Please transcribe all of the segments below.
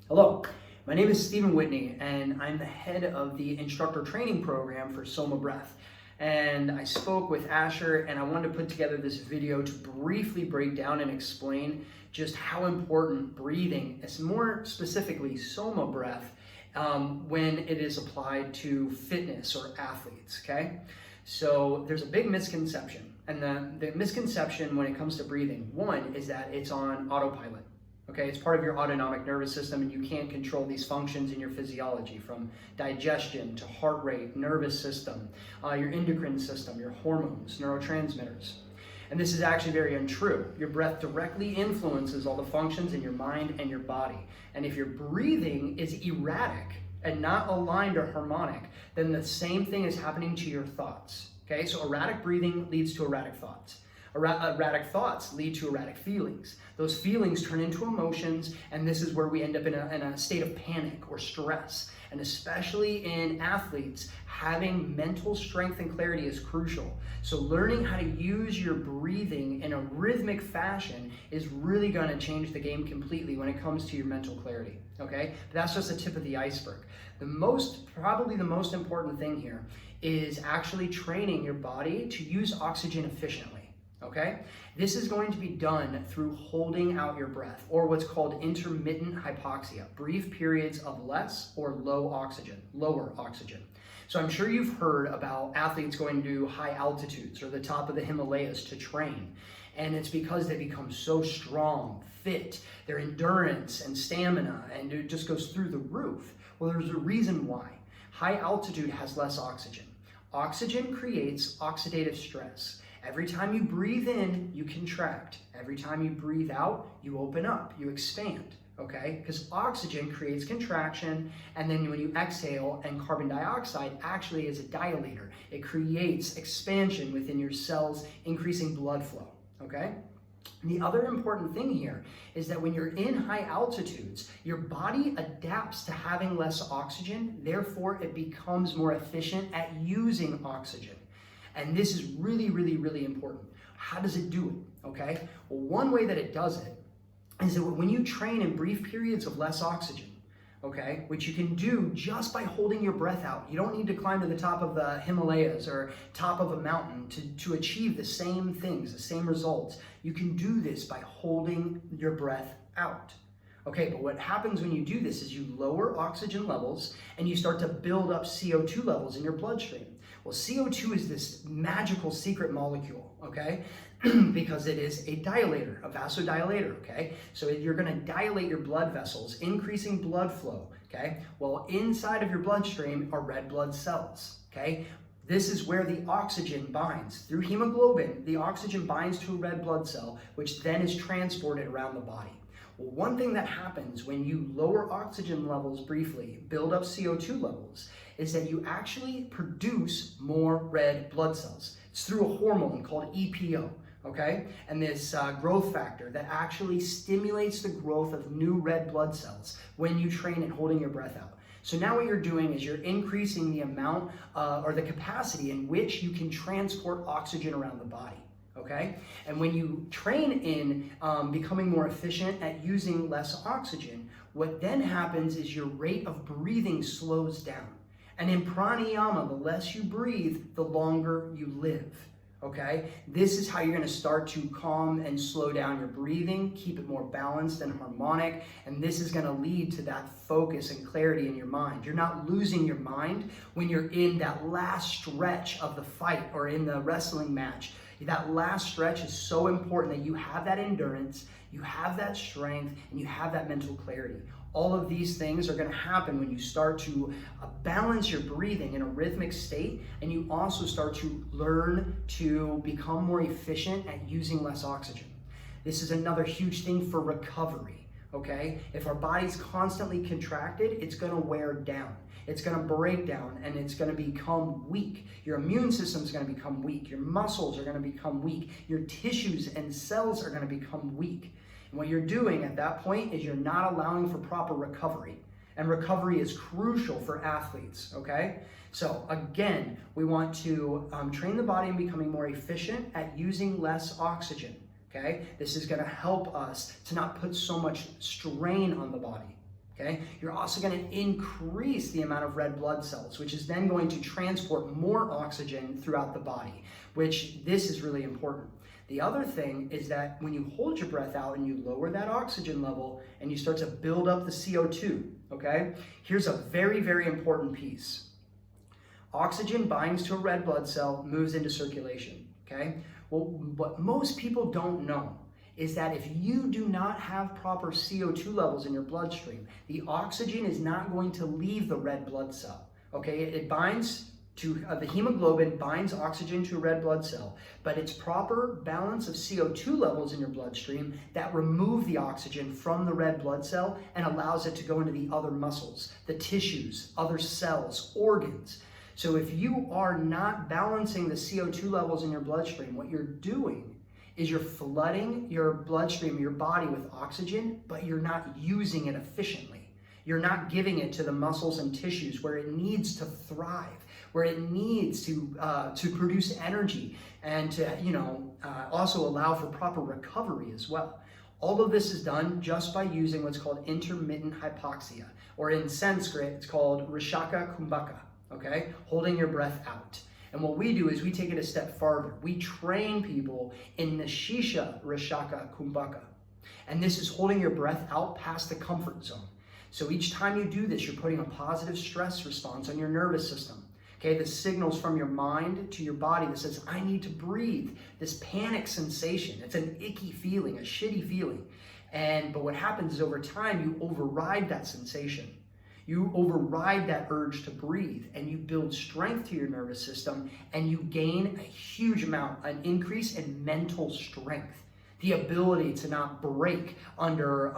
Hello, my name is Stephen Whitney, and I'm the head of the instructor training program for Soma Breath. And I spoke with Asher, and I wanted to put together this video to briefly break down and explain just how important breathing is, more specifically Soma Breath, when it is applied to fitness or athletes, okay? So there's a big misconception, and the misconception when it comes to breathing, one, is that it's on autopilot. Okay, it's part of your autonomic nervous system, and you can't control these functions in your physiology, from digestion to heart rate, nervous system, your endocrine system, your hormones, neurotransmitters. And this is actually very untrue. Your breath directly influences all the functions in your mind and your body. And if your breathing is erratic and not aligned or harmonic, then the same thing is happening to your thoughts. Okay, so erratic breathing leads to erratic thoughts. Erratic thoughts lead to erratic feelings. Those feelings turn into emotions, and this is where we end up in a state of panic or stress. And especially in athletes, having mental strength and clarity is crucial. So learning how to use your breathing in a rhythmic fashion is really going to change the game completely when it comes to your mental clarity. Okay, but that's just the tip of the iceberg. Probably the most important thing here is actually training your body to use oxygen efficiently. Okay, this is going to be done through holding out your breath, or what's called intermittent hypoxia, brief periods of less or lower oxygen. So I'm sure you've heard about athletes going to high altitudes or the top of the Himalayas to train. And it's because they become so strong, fit, their endurance and stamina, and it just goes through the roof. Well, there's a reason why. High altitude has less oxygen. Oxygen creates oxidative stress. Every time you breathe in, you contract. Every time you breathe out, you open up, you expand, okay? Because oxygen creates contraction, and then when you exhale, and carbon dioxide actually is a dilator. It creates expansion within your cells, increasing blood flow, okay? And the other important thing here is that when you're in high altitudes, your body adapts to having less oxygen, therefore it becomes more efficient at using oxygen. And this is really, really, really important. How does it do it, okay? Well, one way that it does it is that when you train in brief periods of less oxygen, okay, which you can do just by holding your breath out. You don't need to climb to the top of the Himalayas or top of a mountain to achieve the same things, the same results. You can do this by holding your breath out. Okay, but what happens when you do this is you lower oxygen levels and you start to build up CO2 levels in your bloodstream. Well, CO2 is this magical secret molecule, okay? Because it is a dilator, a vasodilator, okay? So you're gonna dilate your blood vessels, increasing blood flow, okay? Well, inside of your bloodstream are red blood cells, okay? This is where the oxygen binds. Through hemoglobin, the oxygen binds to a red blood cell, which then is transported around the body. Well, one thing that happens when you lower oxygen levels briefly, build up CO2 levels, is that you actually produce more red blood cells. It's through a hormone called EPO, okay? And this growth factor that actually stimulates the growth of new red blood cells when you train and holding your breath out. So now what you're doing is you're increasing the amount or the capacity in which you can transport oxygen around the body. Okay? And when you train in becoming more efficient at using less oxygen, what then happens is your rate of breathing slows down. And in pranayama, the less you breathe, the longer you live. Okay? This is how you're going to start to calm and slow down your breathing, keep it more balanced and harmonic, and this is going to lead to that focus and clarity in your mind. You're not losing your mind when you're in that last stretch of the fight or in the wrestling match. That last stretch is so important that you have that endurance, you have that strength, and you have that mental clarity. All of these things are going to happen when you start to balance your breathing in a rhythmic state, and you also start to learn to become more efficient at using less oxygen. This is another huge thing for recovery, okay? If our body's constantly contracted, it's going to wear down. It's going to break down and it's going to become weak. Your immune system is going to become weak. Your muscles are going to become weak. Your tissues and cells are going to become weak. And what you're doing at that point is you're not allowing for proper recovery. And recovery is crucial for athletes, okay? So again, we want to train the body in becoming more efficient at using less oxygen, okay? This is going to help us to not put so much strain on the body. Okay? You're also going to increase the amount of red blood cells, which is then going to transport more oxygen throughout the body, which this is really important. The other thing is that when you hold your breath out and you lower that oxygen level and you start to build up the CO2, okay? Here's a very, very important piece. Oxygen binds to a red blood cell, moves into circulation, okay? Well, what most people don't know is that if you do not have proper CO2 levels in your bloodstream, the oxygen is not going to leave the red blood cell, okay? It binds to, the hemoglobin binds oxygen to a red blood cell, but it's proper balance of CO2 levels in your bloodstream that remove the oxygen from the red blood cell and allows it to go into the other muscles, the tissues, other cells, organs. So if you are not balancing the CO2 levels in your bloodstream, what you're doing is you're flooding your bloodstream, your body with oxygen, but you're not using it efficiently. You're not giving it to the muscles and tissues where it needs to thrive, where it needs to produce energy and to also allow for proper recovery as well. All of this is done just by using what's called intermittent hypoxia, or in Sanskrit, it's called Rishaka Kumbhaka, okay? Holding your breath out. And what we do is we take it a step farther. We train people in the Shisha Rishaka Kumbhaka. And this is holding your breath out past the comfort zone. So each time you do this, you're putting a positive stress response on your nervous system. Okay, the signals from your mind to your body that says, I need to breathe. This panic sensation, it's an icky feeling, a shitty feeling. But what happens is over time, you override that sensation. You override that urge to breathe and you build strength to your nervous system and you gain a huge amount, an increase in mental strength. The ability to not break under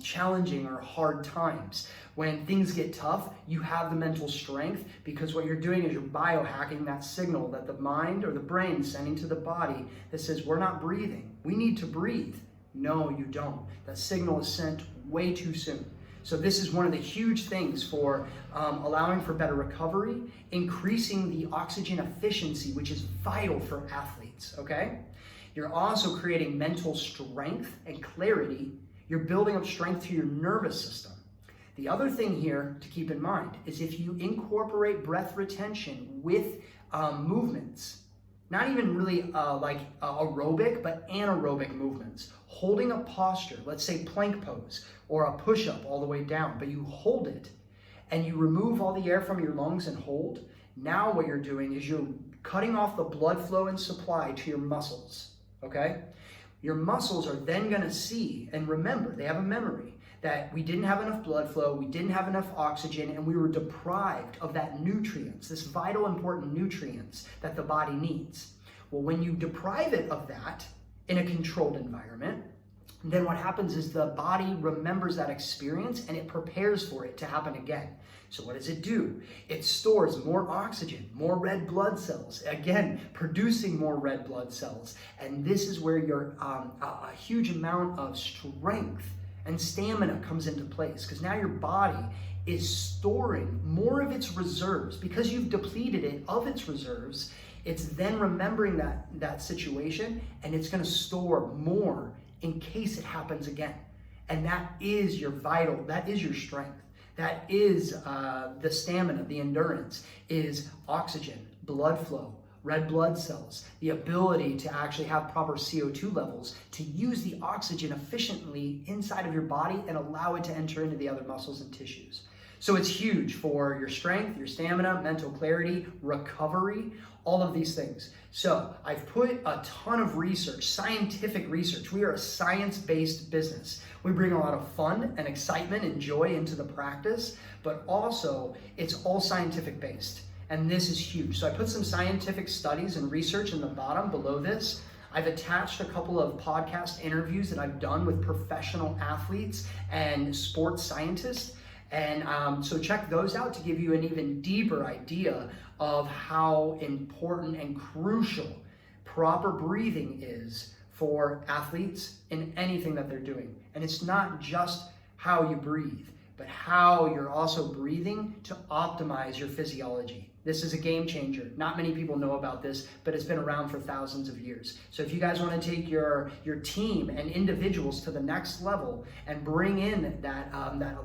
challenging or hard times. When things get tough, you have the mental strength because what you're doing is you're biohacking that signal that the mind or the brain is sending to the body that says, we're not breathing. We need to breathe. No, you don't. That signal is sent way too soon. So this is one of the huge things for allowing for better recovery, increasing the oxygen efficiency, which is vital for athletes, okay? You're also creating mental strength and clarity. You're building up strength to your nervous system. The other thing here to keep in mind is if you incorporate breath retention with movements, not even really like aerobic, but anaerobic movements, holding a posture, let's say plank pose or a push-up all the way down, but you hold it and you remove all the air from your lungs and hold, now what you're doing is you're cutting off the blood flow and supply to your muscles. Okay? Your muscles are then going to see and remember, they have a memory that we didn't have enough blood flow, we didn't have enough oxygen, and we were deprived of that nutrients, this vital important nutrients that the body needs. Well, when you deprive it of that in a controlled environment, then what happens is the body remembers that experience and it prepares for it to happen again. So what does it do? It stores more oxygen, more red blood cells, again, producing more red blood cells. And this is where your a huge amount of strength and stamina comes into place because now your body is storing more of its reserves. Because you've depleted it of its reserves, it's then remembering that situation and it's going to store more in case it happens again. And that is your vital, that is your strength. That is the stamina, the endurance, is oxygen, blood flow, red blood cells, the ability to actually have proper CO2 levels, to use the oxygen efficiently inside of your body and allow it to enter into the other muscles and tissues. So it's huge for your strength, your stamina, mental clarity, recovery, all of these things. So I've put a ton of research, scientific research. We are a science-based business. We bring a lot of fun and excitement and joy into the practice, but also it's all scientific based. And this is huge. So I put some scientific studies and research in the bottom below this. I've attached a couple of podcast interviews that I've done with professional athletes and sports scientists. And so check those out to give you an even deeper idea of how important and crucial proper breathing is for athletes in anything that they're doing. And it's not just how you breathe, but how you're also breathing to optimize your physiology. This is a game changer. Not many people know about this, but it's been around for thousands of years. So if you guys want to take your team and individuals to the next level and bring in that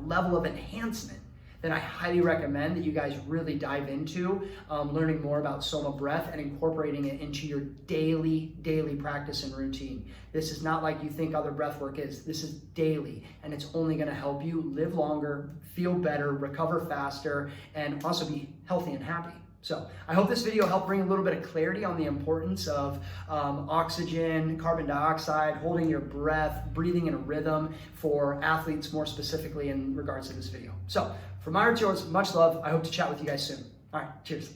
level of enhancement, then I highly recommend that you guys really dive into learning more about Soma Breath and incorporating it into your daily practice and routine. This is not like you think other breath work is. This is daily, and it's only going to help you live longer, feel better, recover faster, and also be healthy and happy. So I hope this video helped bring a little bit of clarity on the importance of oxygen, carbon dioxide, holding your breath, breathing in a rhythm for athletes more specifically in regards to this video. So from my heart to yours, much love. I hope to chat with you guys soon. All right, cheers.